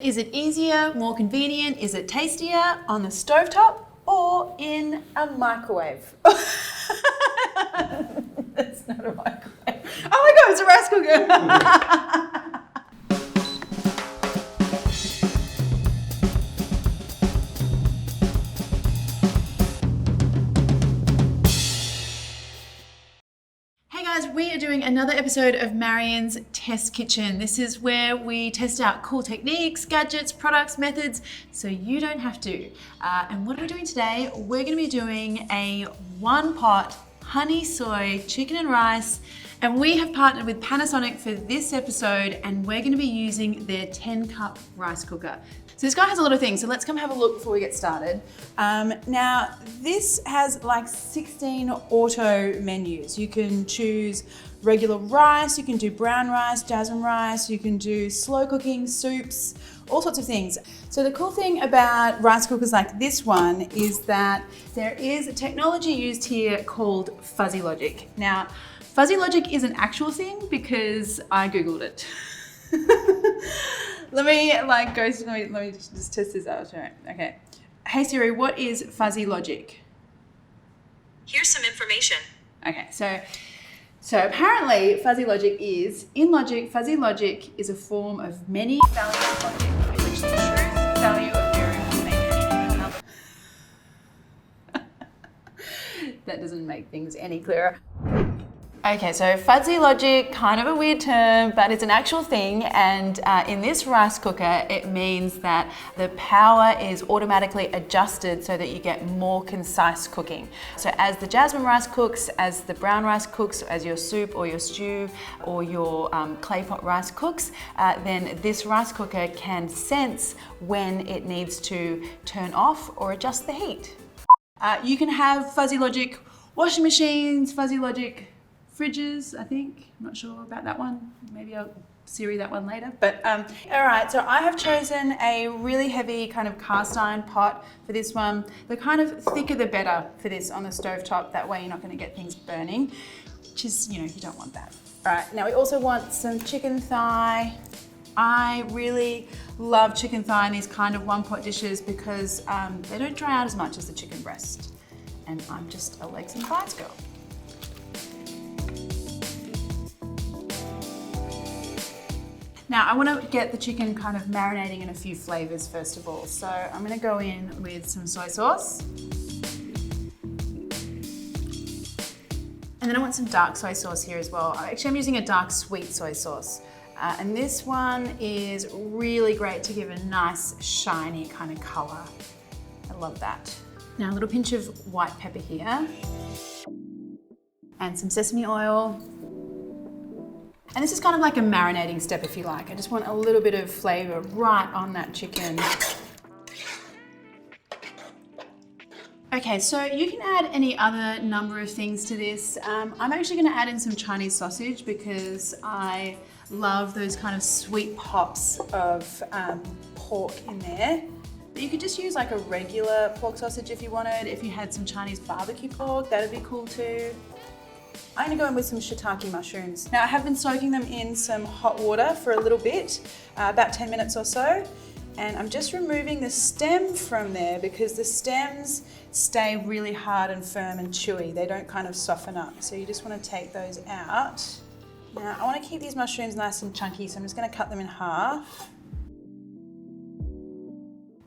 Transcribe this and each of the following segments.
Is it easier, more convenient? Is it tastier on the stovetop or in a microwave? That's not a microwave. Oh my God, it's a rice cooker. We are doing another episode of Marion's Test Kitchen. This is where we test out cool techniques, gadgets, products, methods, so you don't have to. And what are we doing today? We're going to be doing a one-pot honey soy chicken and rice. And we have partnered with Panasonic for this episode, and we're going to be using their 10-cup rice cooker. So this guy has a lot of things, so let's come have a look before we get started. Now, this has like 16 auto menus. You can choose regular rice, you can do brown rice, jasmine rice, you can do slow cooking, soups, all sorts of things. So the cool thing about rice cookers like this one is that there is a technology used here called fuzzy logic. Now, fuzzy logic is an actual thing because I Googled it. Let me just test this out. Okay. Hey Siri, what is fuzzy logic? Here's some information. Okay, so apparently fuzzy logic is, in logic, fuzzy logic is a form of many value logic in which the truth value of variable may any another. That doesn't make things any clearer. Okay, so fuzzy logic, kind of a weird term, but it's an actual thing, and in this rice cooker, it means that the power is automatically adjusted so that you get more concise cooking. So as the jasmine rice cooks, as the brown rice cooks, as your soup or your stew or your clay pot rice cooks, then this rice cooker can sense when it needs to turn off or adjust the heat. You can have fuzzy logic washing machines, fuzzy logic fridges, I think. I'm not sure about that one. Maybe I'll Siri that one later. But all right, so I have chosen a really heavy kind of cast iron pot for this one. The kind of thicker the better for this on the stovetop. That way you're not going to get things burning, which is, you don't want that. All right, now we also want some chicken thigh. I really love chicken thigh in these kind of one-pot dishes because they don't dry out as much as the chicken breast. And I'm just a legs and thighs girl. Now I want to get the chicken kind of marinating in a few flavors first of all. So I'm going to go in with some soy sauce. And then I want some dark soy sauce here as well. Actually, I'm using a dark sweet soy sauce. And this one is really great to give a nice shiny kind of color. I love that. Now a little pinch of white pepper here. And some sesame oil. And this is kind of like a marinating step if you like. I just want a little bit of flavor right on that chicken. Okay, so you can add any other number of things to this. I'm actually gonna add in some Chinese sausage because I love those kind of sweet pops of pork in there. But you could just use like a regular pork sausage if you wanted. If you had some Chinese barbecue pork, that'd be cool too. I'm going to go in with some shiitake mushrooms. Now I have been soaking them in some hot water for a little bit, about 10 minutes or so. And I'm just removing the stem from there because the stems stay really hard and firm and chewy. They don't kind of soften up. So you just want to take those out. Now I want to keep these mushrooms nice and chunky, so I'm just going to cut them in half.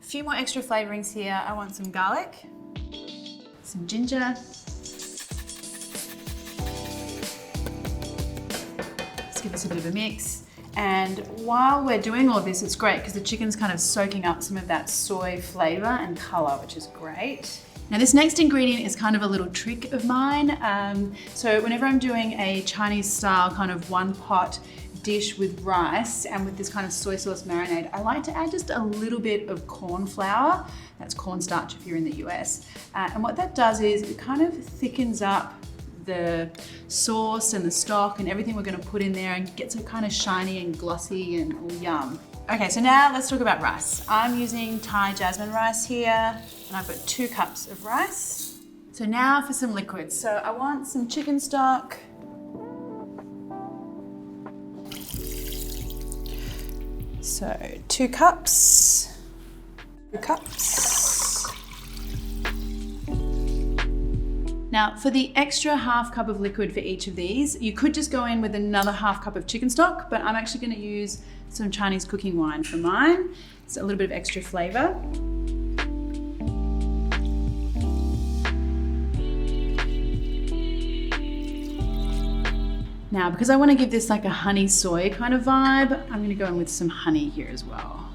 A few more extra flavorings here. I want some garlic, some ginger, give us a bit of a mix. And while we're doing all this, it's great because the chicken's kind of soaking up some of that soy flavor and color, which is great. Now this next ingredient is kind of a little trick of mine. So whenever I'm doing a Chinese style kind of one pot dish with rice and with this kind of soy sauce marinade, I like to add just a little bit of corn flour. That's cornstarch if you're in the US. And what that does is it kind of thickens up the sauce and the stock and everything we're going to put in there and gets it kind of shiny and glossy and all yum. Okay, so now let's talk about rice. I'm using Thai jasmine rice here and I've got 2 cups of rice. So now for some liquids. So I want some chicken stock. So 2 cups, 2 cups. Now for the extra half cup of liquid for each of these, you could just go in with another half cup of chicken stock, but I'm actually going to use some Chinese cooking wine for mine. It's a little bit of extra flavor. Now, because I want to give this like a honey soy kind of vibe, I'm going to go in with some honey here as well.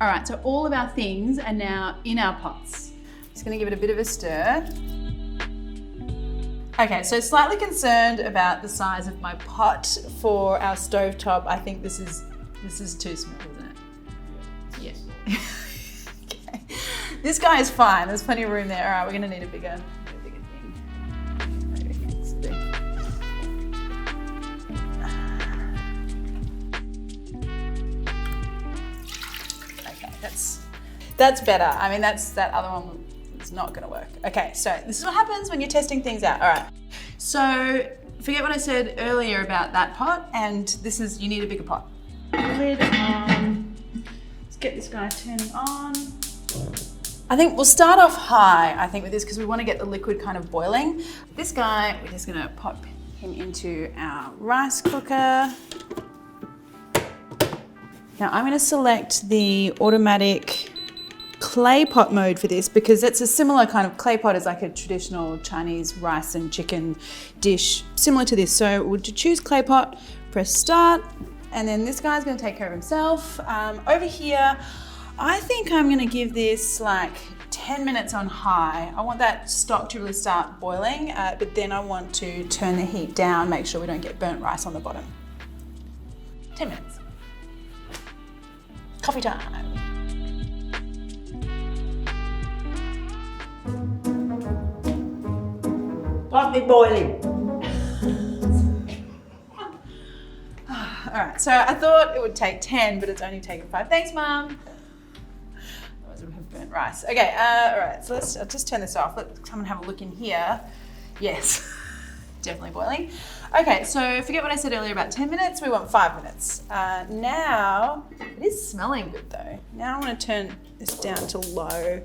All right, so all of our things are now in our pots. Just going to give it a bit of a stir. Okay, so slightly concerned about the size of my pot for our stovetop. I think this is too small, isn't it? Yeah. Okay. This guy is fine. There's plenty of room there. All right, we're going to need a bigger thing. That's better. I mean, that other one is not gonna work. Okay, so this is what happens when you're testing things out. All right, so forget what I said earlier about that pot, and you need a bigger pot. Lid on. Let's get this guy turning on. I think we'll start off high, with this, because we wanna get the liquid kind of boiling. This guy, we're just gonna pop him into our rice cooker. Now I'm gonna select the automatic clay pot mode for this because it's a similar kind of clay pot as like a traditional Chinese rice and chicken dish, similar to this. So we'll choose clay pot, press start, and then this guy's gonna take care of himself. Over here, I think I'm gonna give this like 10 minutes on high. I want that stock to really start boiling, but then I want to turn the heat down, make sure we don't get burnt rice on the bottom. 10 minutes. Coffee time. Coffee boiling. All right, so I thought it would take 10, but it's only taken 5. Thanks, Mum. Otherwise we would have burnt rice. Okay, all right, so I'll just turn this off. Let's come and have a look in here. Yes, definitely boiling. Okay, so forget what I said earlier about 10 minutes. We want 5 minutes. Now, it is smelling good though. Now I want to turn this down to low.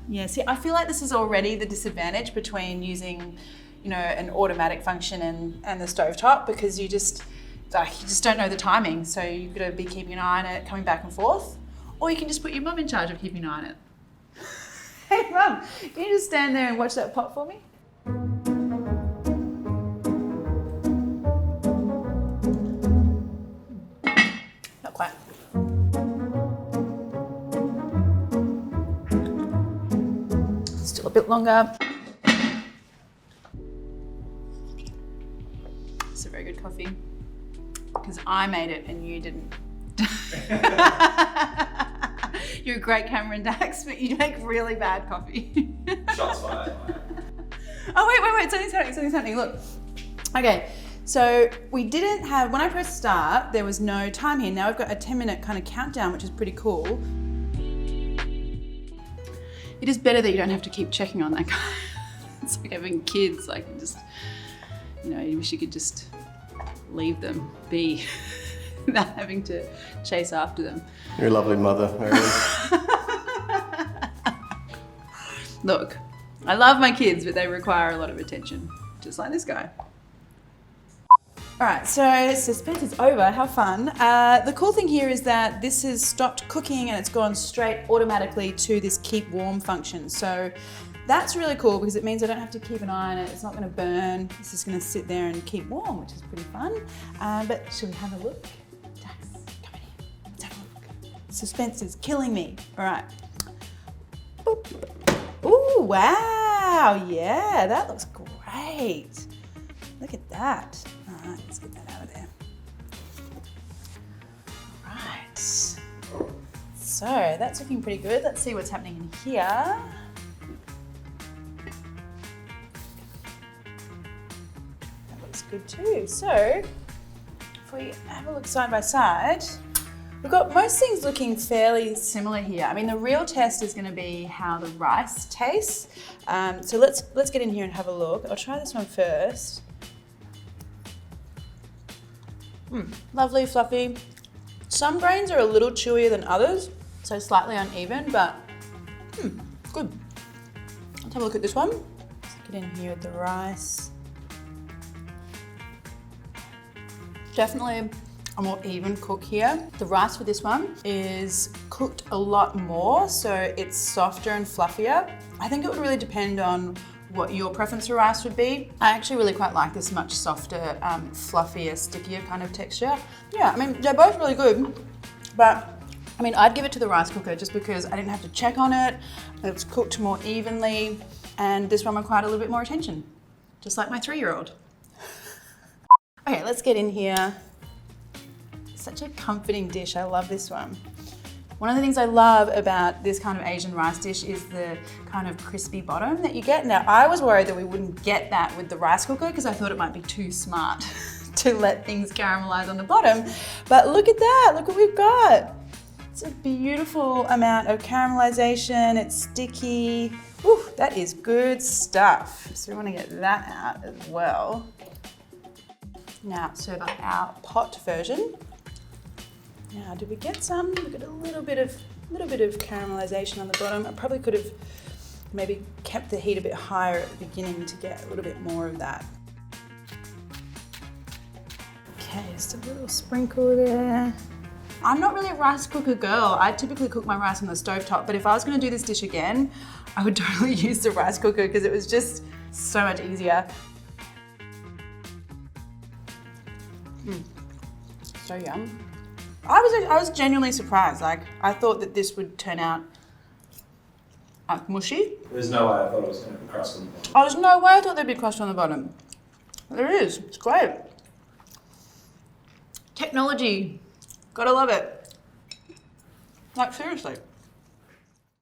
Yeah, see, I feel like this is already the disadvantage between using, an automatic function and the stovetop, because you just don't know the timing. So you've got to be keeping an eye on it, coming back and forth, or you can just put your mum in charge of keeping an eye on it. Hey, Mum, can you just stand there and watch that pot for me? Not quite. Still a bit longer. It's a very good coffee because I made it and you didn't. You're a great Cameron Dax, but you make really bad coffee. Shots fired. Oh, wait, something's happening, look. Okay, so we didn't have, when I pressed start, there was no time here. Now I've got a 10-minute kind of countdown, which is pretty cool. It is better that you don't have to keep checking on that guy. It's like having kids, like you wish you could just leave them be without having to chase after them. You're a lovely mother, Marion. Look, I love my kids, but they require a lot of attention, just like this guy. All right, so suspense is over, how fun. The cool thing here is that this has stopped cooking and it's gone straight automatically to this keep warm function. So that's really cool because it means I don't have to keep an eye on it. It's not gonna burn. It's just gonna sit there and keep warm, which is pretty fun. But should we have a look? Dax, come in here, let's have a look. Suspense is killing me. All right. Boop. Ooh, wow, yeah, that looks great. Look at that. All right, let's get that out of there. All right. So that's looking pretty good. Let's see what's happening in here. That looks good too. So if we have a look side by side, we've got most things looking fairly similar here. I mean, the real test is going to be how the rice tastes. So let's get in here and have a look. I'll try this one first. Lovely, fluffy, Some grains are a little chewier than others, so slightly uneven, but good. Let's have a look at this one. Let's get in here with the rice. Definitely a more even cook here. The rice for this one is cooked a lot more, so it's softer and fluffier. I think it would really depend on what your preference for rice would be. I actually really quite like this much softer, fluffier, stickier kind of texture. Yeah, I mean, they're both really good, but I mean, I'd give it to the rice cooker just because I didn't have to check on it. It's cooked more evenly, and this one required a little bit more attention, just like my 3-year-old. Okay, let's get in here. Such a comforting dish. I love this one. One of the things I love about this kind of Asian rice dish is the kind of crispy bottom that you get. Now, I was worried that we wouldn't get that with the rice cooker because I thought it might be too smart to let things caramelize on the bottom. But look at that, look what we've got. It's a beautiful amount of caramelization, it's sticky. Whew, that is good stuff. So we want to get that out as well. Now, serve up our pot version. Now, did we get some? We got a little bit of caramelization on the bottom. I probably could have maybe kept the heat a bit higher at the beginning to get a little bit more of that. Okay, just a little sprinkle there. I'm not really a rice cooker girl. I typically cook my rice on the stovetop, but if I was gonna do this dish again, I would totally use the rice cooker because it was just so much easier. So yum. I was genuinely surprised. Like, I thought that this would turn out mushy. There's no way I thought it was going to be crust on the bottom. Oh, there's no way I thought there'd be crust on the bottom. There is. It's great. Technology. Gotta love it. Like, seriously.